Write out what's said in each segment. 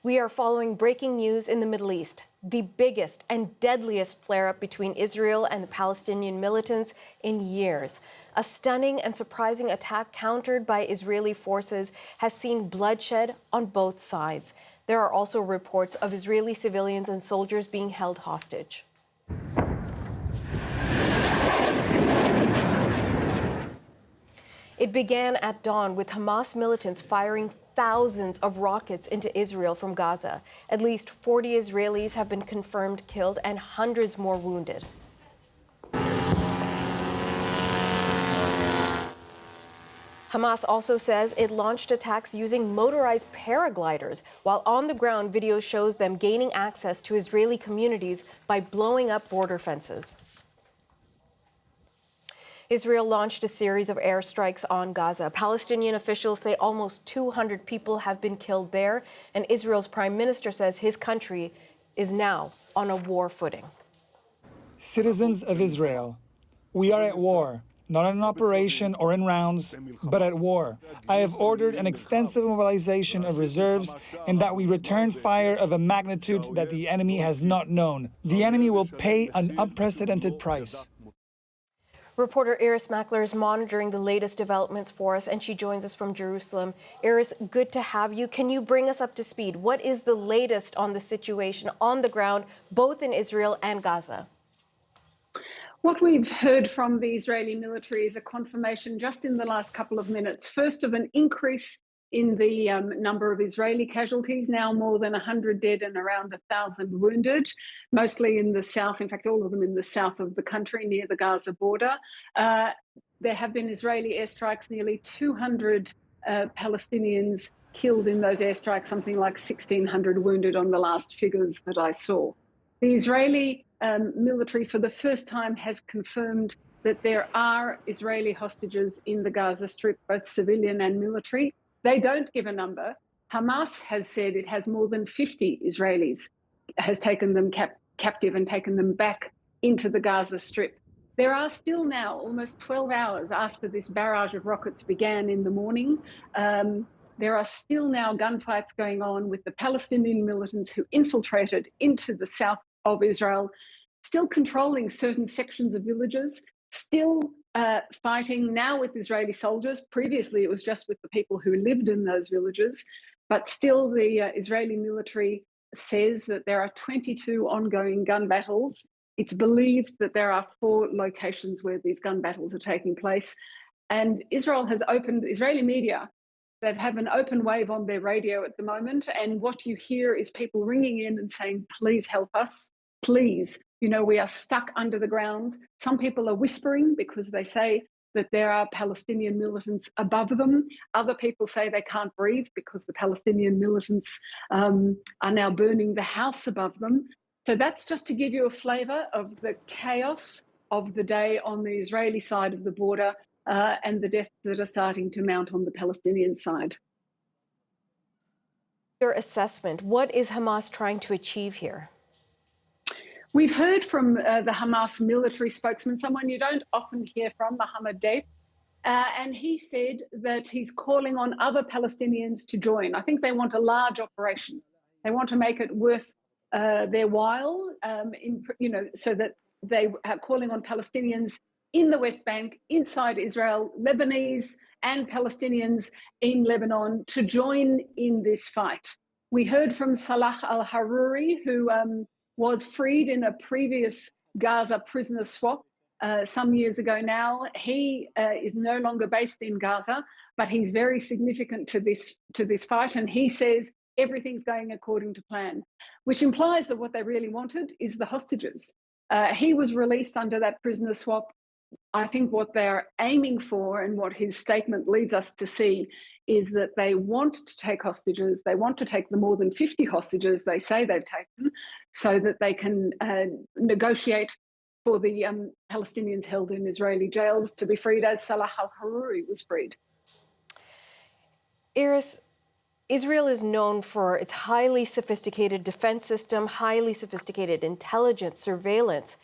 We are following breaking news in the Middle East, the biggest and deadliest flare-up between Israel and the Palestinian militants in years. A stunning and surprising attack countered by Israeli forces has seen bloodshed on both sides. There are also reports of Israeli civilians and soldiers being held hostage. It began at dawn with Hamas militants firing thousands of rockets into Israel from Gaza. At least 40 Israelis have been confirmed killed and hundreds more wounded. Hamas also says it launched attacks using motorized paragliders, while on the ground video shows them gaining access to Israeli communities by blowing up border fences. Israel launched a series of airstrikes on Gaza. Palestinian officials say almost 200 people have been killed there, and Israel's prime minister says his country is now on a war footing. Citizens of Israel, we are at war, not in an operation or in rounds, but at war. I have ordered an extensive mobilization of reserves and that we return fire of a magnitude that the enemy has not known. The enemy will pay an unprecedented price. Reporter Iris Mackler is monitoring the latest developments for us, and she joins us from Jerusalem. Iris, good to have you. Can you bring us up to speed? What is the latest on the situation on the ground, both in Israel and Gaza? What we've heard from the Israeli military is a confirmation just in the last couple of minutes, first of an increase in the number of Israeli casualties, now more than 100 dead and around 1,000 wounded, mostly in the south, in fact, all of them in the south of the country near the Gaza border. There have been Israeli airstrikes, nearly 200 Palestinians killed in those airstrikes, something like 1,600 wounded on the last figures that I saw. The Israeli military for the first time has confirmed that there are Israeli hostages in the Gaza Strip, both civilian and military. They don't give a number. Hamas has said it has more than 50 Israelis, has taken them captive and taken them back into the Gaza Strip. There are still now, almost 12 hours after this barrage of rockets began in the morning, there are still now gunfights going on with the Palestinian militants who infiltrated into the south of Israel, still controlling certain sections of villages, still fighting now with Israeli soldiers. Previously, it was just with the people who lived in those villages. But still, the Israeli military says that there are 22 ongoing gun battles. It's believed that there are 4 locations where these gun battles are taking place. And Israel has opened, Israeli media, that have an open wave on their radio at the moment. And what you hear is people ringing in and saying, please help us, please. You know, we are stuck under the ground. Some people are whispering because they say that there are Palestinian militants above them. Other people say they can't breathe because the Palestinian militants are now burning the house above them. So that's just to give you a flavour of the chaos of the day on the Israeli side of the border and the deaths that are starting to mount on the Palestinian side. Your assessment, what is Hamas trying to achieve here? We've heard from the Hamas military spokesman, someone you don't often hear from, Mohammed Deif, and he said that he's calling on other Palestinians to join. I think they want a large operation. They want to make it worth their while, so that they are calling on Palestinians in the West Bank, inside Israel, Lebanese and Palestinians in Lebanon to join in this fight. We heard from Salah al-Haruri, who was freed in a previous Gaza prisoner swap some years ago now. He is no longer based in Gaza, but he's very significant to this fight. And he says everything's going according to plan, which implies that what they really wanted is the hostages. He was released under that prisoner swap. I think what they're aiming for and what his statement leads us to see is that they want to take hostages. They want to take the more than 50 hostages they say they've taken so that they can negotiate for the Palestinians held in Israeli jails to be freed as Salah al-Haruri was freed. Iris, Israel is known for its highly sophisticated defense system, highly sophisticated intelligence, surveillance.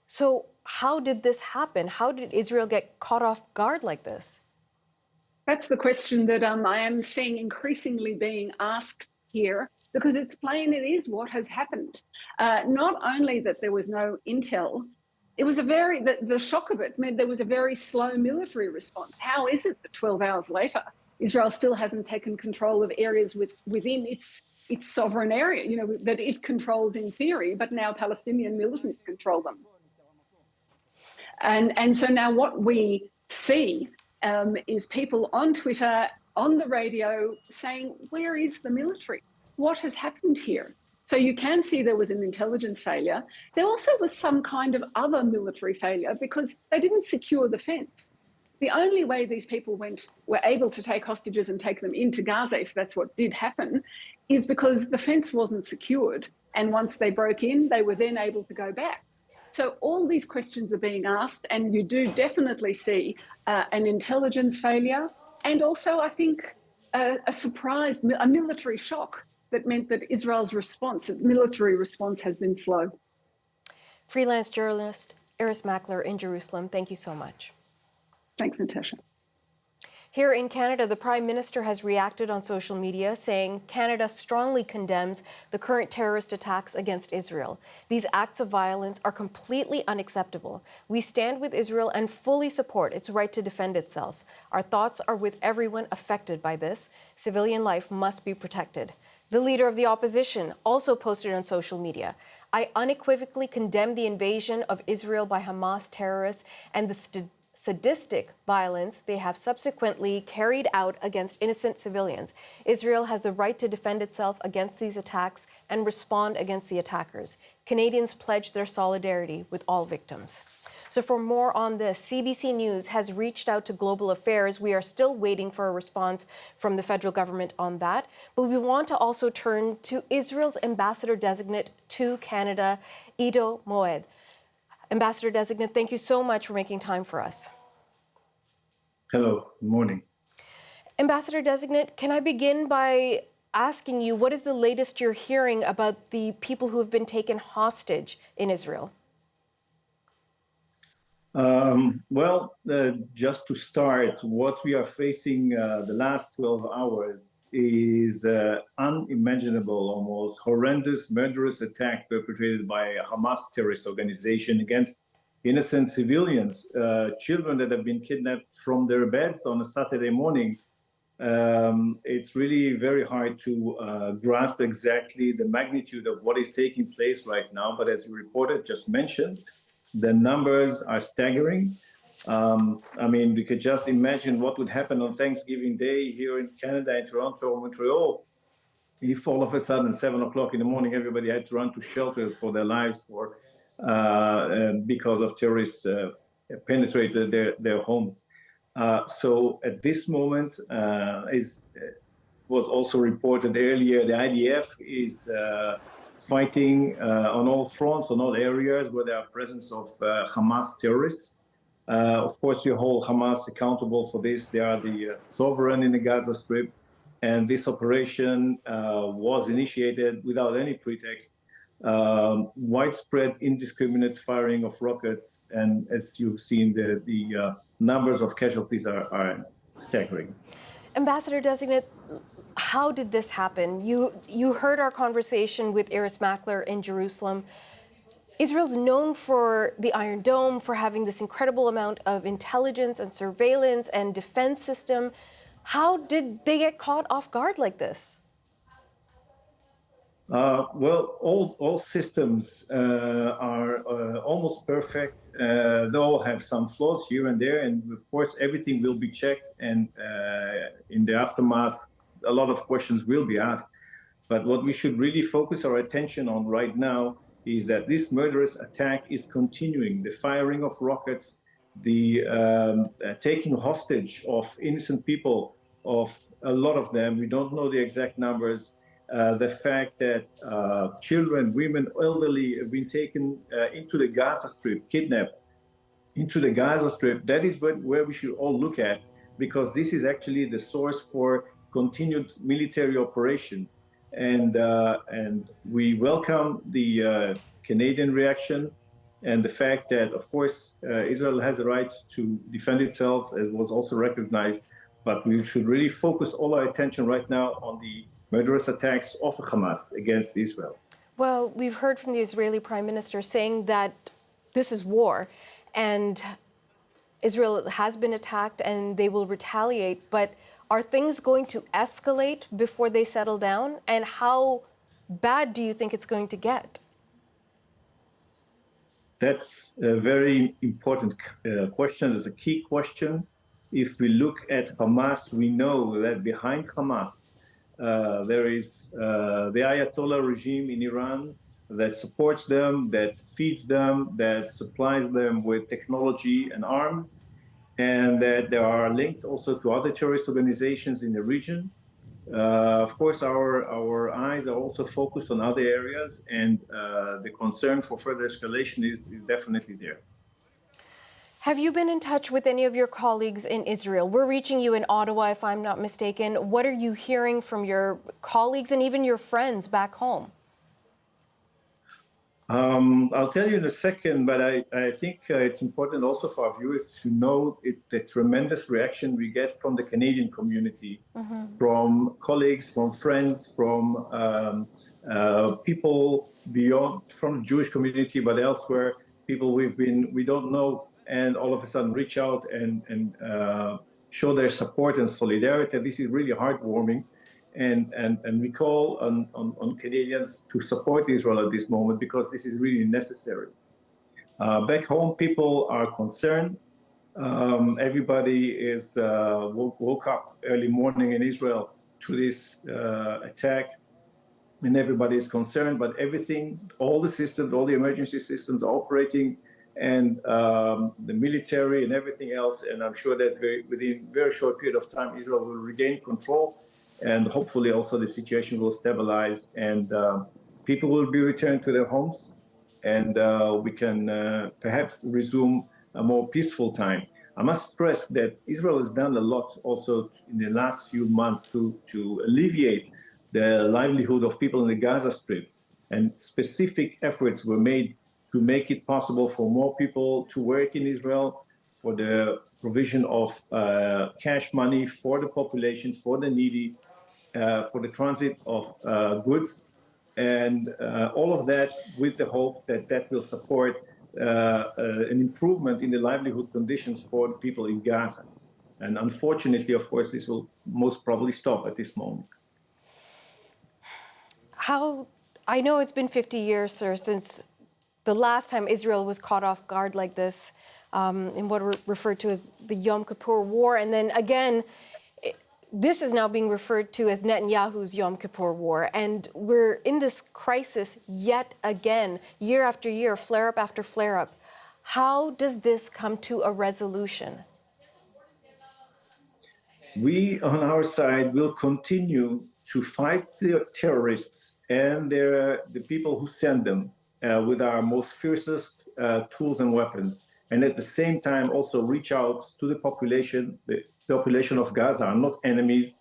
So how did this happen? How did Israel get caught off guard like this? That's the question that I am seeing increasingly being asked here. because it's plain it is what has happened. Not only that there was no intel, it was the shock of it meant there was a very slow military response. How is it that 12 hours later, Israel still hasn't taken control of areas within its sovereign area, that it controls in theory, but now Palestinian militants control them? And so now what we see is people on Twitter, on the radio, saying, where is the military? What has happened here? So you can see there was an intelligence failure. There also was some kind of other military failure because they didn't secure the fence. The only way these people were able to take hostages and take them into Gaza, if that's what did happen, is because the fence wasn't secured. And once they broke in, they were then able to go back. So all these questions are being asked, and you do definitely see an intelligence failure, and also, I think, a military shock that meant that Israel's response, its military response, has been slow. Freelance journalist Iris Mackler in Jerusalem, thank you so much. Thanks, Natasha. Here in Canada, the Prime Minister has reacted on social media, saying Canada strongly condemns the current terrorist attacks against Israel. These acts of violence are completely unacceptable. We stand with Israel and fully support its right to defend itself. Our thoughts are with everyone affected by this. Civilian life must be protected. The leader of the opposition also posted on social media, I unequivocally condemn the invasion of Israel by Hamas terrorists and the sadistic violence they have subsequently carried out against innocent civilians. Israel has the right to defend itself against these attacks and respond against the attackers. Canadians pledge their solidarity with all victims. So for more on this, CBC News has reached out to Global Affairs. We are still waiting for a response from the federal government on that. But we want to also turn to Israel's ambassador-designate to Canada, Ido Moed. Ambassador-designate, thank you so much for making time for us. Hello, good morning. Ambassador-designate, can I begin by asking you, what is the latest you're hearing about the people who have been taken hostage in Israel? Just to start, what we are facing the last 12 hours is unimaginable, almost horrendous, murderous attack perpetrated by a Hamas terrorist organization against innocent civilians, children that have been kidnapped from their beds on a Saturday morning. It's really very hard to grasp exactly the magnitude of what is taking place right now. But as you reported, just mentioned, the numbers are staggering. We could just imagine what would happen on Thanksgiving Day here in Canada, in Toronto or Montreal, if all of a sudden, 7 o'clock in the morning, everybody had to run to shelters for their lives because of terrorists penetrated their homes. So at this moment, was also reported earlier, the IDF is fighting on all fronts, on all areas where there are presence of Hamas terrorists. Of course, we hold Hamas accountable for this. They are the sovereign in the Gaza Strip. And this operation was initiated without any pretext. Widespread, indiscriminate firing of rockets. And as you've seen, the numbers of casualties are staggering. Ambassador-designate, how did this happen? You heard our conversation with Iris Mackler in Jerusalem. Israel's known for the Iron Dome, for having this incredible amount of intelligence and surveillance and defense system. How did they get caught off guard like this? All systems are almost perfect. They all have some flaws here and there, and of course everything will be checked, and in the aftermath a lot of questions will be asked. But what we should really focus our attention on right now is that this murderous attack is continuing. The firing of rockets, the taking hostage of innocent people, of a lot of them, we don't know the exact numbers. The fact that children, women, elderly have been taken into the Gaza Strip, kidnapped into the Gaza Strip, that is where we should all look at, because this is actually the source for continued military operation. And we welcome the Canadian reaction and the fact that, of course, Israel has a right to defend itself, as was also recognized, but we should really focus all our attention right now on the murderous attacks of Hamas against Israel. Well, we've heard from the Israeli Prime Minister saying that this is war and Israel has been attacked and they will retaliate. But are things going to escalate before they settle down? And how bad do you think it's going to get? That's a very important question. It's a key question. If we look at Hamas, we know that behind Hamas, there is the Ayatollah regime in Iran that supports them, that feeds them, that supplies them with technology and arms, and that they are linked also to other terrorist organizations in the region. Of course, our eyes are also focused on other areas, and the concern for further escalation is definitely there. Have you been in touch with any of your colleagues in Israel? We're reaching you in Ottawa, if I'm not mistaken. What are you hearing from your colleagues and even your friends back home? I'll tell you in a second, but I think it's important also for our viewers to know the tremendous reaction we get from the Canadian community, from colleagues, from friends, from people beyond, from the Jewish community, but elsewhere, people we don't know, and all of a sudden reach out and show their support and solidarity. This is really heartwarming. And we call on Canadians to support Israel at this moment because this is really necessary. Back home, people are concerned. Everybody is woke up early morning in Israel to this attack, and everybody is concerned. But everything, all the systems, all the emergency systems are operating, and the military and everything else. And I'm sure that within a very short period of time, Israel will regain control. And hopefully also the situation will stabilize and people will be returned to their homes, and we can perhaps resume a more peaceful time. I must stress that Israel has done a lot also in the last few months to alleviate the livelihood of people in the Gaza Strip, and specific efforts were made to make it possible for more people to work in Israel, for the provision of cash money for the population, for the needy, for the transit of goods, and all of that with the hope that that will support an improvement in the livelihood conditions for the people in Gaza. And unfortunately, of course, this will most probably stop at this moment. I know it's been 50 years, sir, since the last time Israel was caught off guard like this in what are referred to as the Yom Kippur War. And then again, this is now being referred to as Netanyahu's Yom Kippur War. And we're in this crisis yet again, year after year, flare-up after flare-up. How does this come to a resolution? We, on our side, will continue to fight the terrorists and the people who send them with our most fiercest tools and weapons. And at the same time, also reach out to the population. The population of Gaza are not enemies.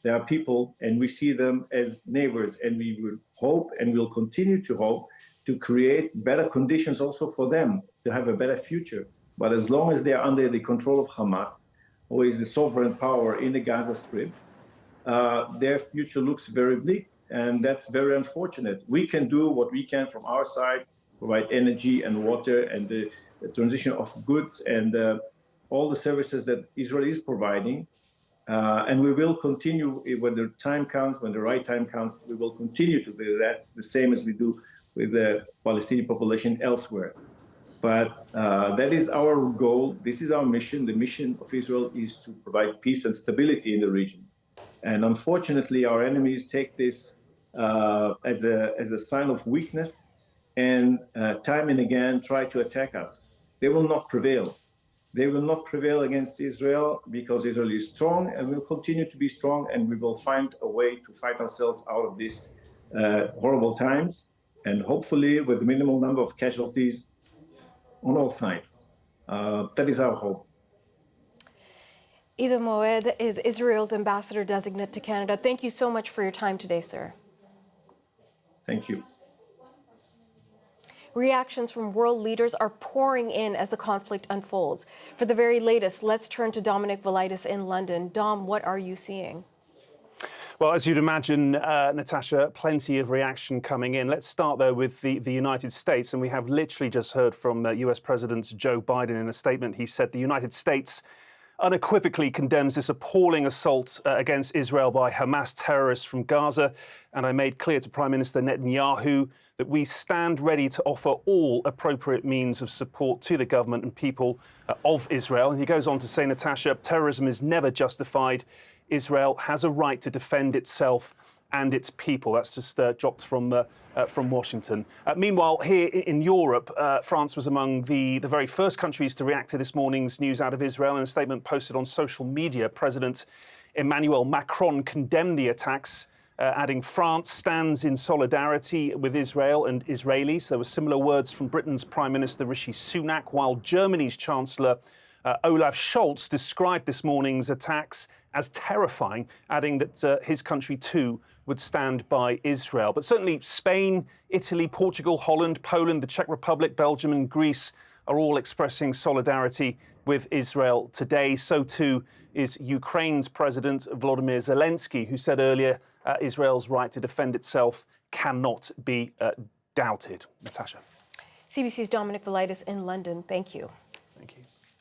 They are people, and we see them as neighbors. And we will hope, and will continue to hope, to create better conditions also for them to have a better future. But as long as they are under the control of Hamas, who is the sovereign power in the Gaza Strip, their future looks very bleak, and that's very unfortunate. We can do what we can from our side, provide energy and water and the transition of goods and all the services that Israel is providing. And we will continue when the time comes, when the right time comes, we will continue to do that, the same as we do with the Palestinian population elsewhere. But that is our goal. This is our mission. The mission of Israel is to provide peace and stability in the region. And unfortunately, our enemies take this as a sign of weakness, and time and again try to attack us. They will not prevail. They will not prevail against Israel because Israel is strong and will continue to be strong, and we will find a way to fight ourselves out of these horrible times, and hopefully with the minimal number of casualties on all sides. That is our hope. Ida Moed is Israel's ambassador designate to Canada. Thank you so much for your time today, sir. Thank you. Reactions from world leaders are pouring in as the conflict unfolds. For the very latest, let's turn to Dominic Velitis in London. Dom, what are you seeing? Well, as you'd imagine, Natasha, plenty of reaction coming in. Let's start, though, with the United States. And we have literally just heard from US President Joe Biden in a statement. He said the United States unequivocally condemns this appalling assault against Israel by Hamas terrorists from Gaza. And I made clear to Prime Minister Netanyahu that we stand ready to offer all appropriate means of support to the government and people of Israel. And he goes on to say, Natasha, terrorism is never justified. Israel has a right to defend itself and its people. That's just dropped from Washington. Meanwhile, here in Europe, France was among the very first countries to react to this morning's news out of Israel. In a statement posted on social media, President Emmanuel Macron condemned the attacks, adding France stands in solidarity with Israel and Israelis. There were similar words from Britain's Prime Minister Rishi Sunak, while Germany's Chancellor Olaf Scholz described this morning's attacks as terrifying, adding that his country too would stand by Israel. But certainly Spain, Italy, Portugal, Holland, Poland, the Czech Republic, Belgium and Greece are all expressing solidarity with Israel today. So too is Ukraine's President Volodymyr Zelensky, who said earlier Israel's right to defend itself cannot be doubted. Natasha. CBC's Dominic Velitis in London. Thank you. Thank you.